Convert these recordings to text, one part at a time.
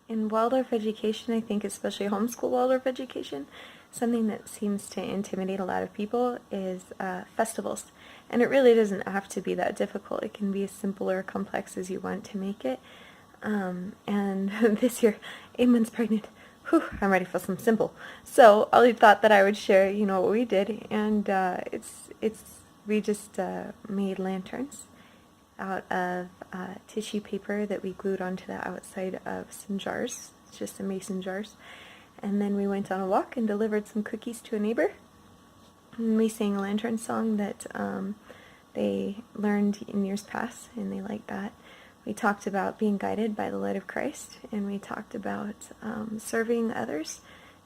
in Waldorf education, I think especially homeschool Waldorf education, something that seems to intimidate a lot of people is festivals. And it really doesn't have to be that difficult. It can be as simple or complex as you want to make it. And this year, 8 months pregnant, whew, I'm ready for some simple. So I thought that I would share, what we did, and we just made lanterns out of tissue paper that we glued onto the outside of some jars, just some mason jars. And then we went on a walk and delivered some cookies to a neighbor. And we sang a lantern song that they learned in years past, and they liked that. We talked about being guided by the light of Christ, and we talked about serving others,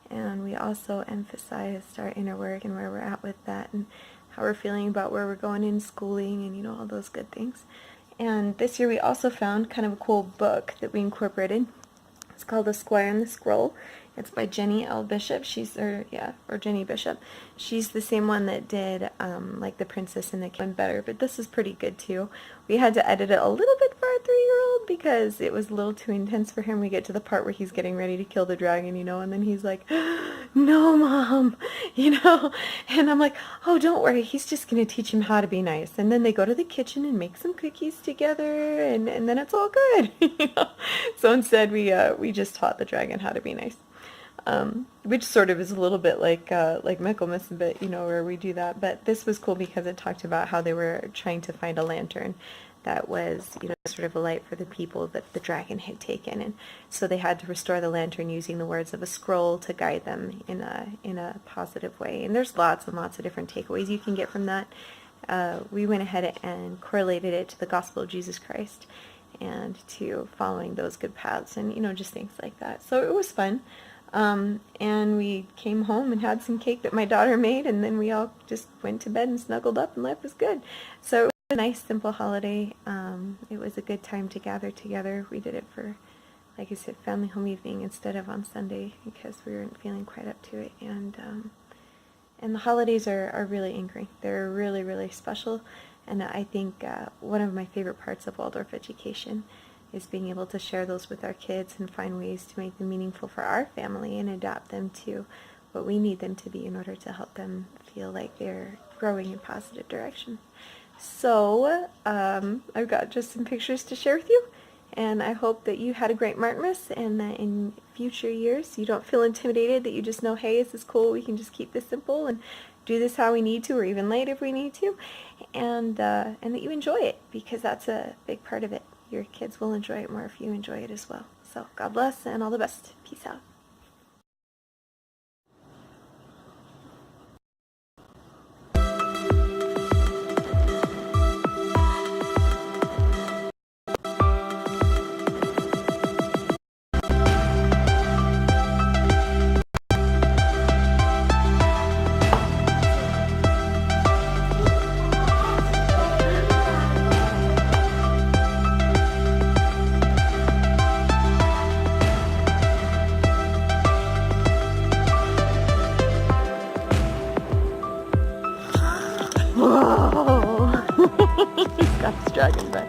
and we also emphasized our inner work and where we're at with that, and how we're feeling about where we're going in schooling, and all those good things. And this year we also found kind of a cool book that we incorporated. It's called The Squire and the Scroll. It's by Jenny L. Bishop. Or Jenny Bishop. She's the same one that did like The Princess and the King better, but this is pretty good too. We had to edit it a little bit for our 3-year-old because it was a little too intense for him. We get to the part where he's getting ready to kill the dragon, and then he's like, "No, Mom," and I'm like, "Oh, don't worry. He's just going to teach him how to be nice." And then they go to the kitchen and make some cookies together, and then it's all good. So instead, we just taught the dragon how to be nice. Which sort of is a little bit like Michaelmas, a bit, where we do that. But this was cool because it talked about how they were trying to find a lantern that was, sort of a light for the people that the dragon had taken. And so they had to restore the lantern using the words of a scroll to guide them in a positive way. And there's lots and lots of different takeaways you can get from that. We went ahead and correlated it to the gospel of Jesus Christ and to following those good paths and, just things like that. So it was fun. And we came home and had some cake that my daughter made, and then we all just went to bed and snuggled up, and life was good. So it was a nice, simple holiday. It was a good time to gather together. We did it for, like I said, family home evening instead of on Sunday because we weren't feeling quite up to it. And the holidays are really ingrained. They're really, really special. And I think one of my favorite parts of Waldorf education is being able to share those with our kids and find ways to make them meaningful for our family and adapt them to what we need them to be in order to help them feel like they're growing in positive direction. So I've got just some pictures to share with you, and I hope that you had a great Martinmas and that in future years you don't feel intimidated, that you just know, hey, this is cool, we can just keep this simple and do this how we need to, or even late if we need to, and that you enjoy it, because that's a big part of it. Your kids will enjoy it more if you enjoy it as well. So God bless and all the best. Peace out. Whoa! He's got his dragon back.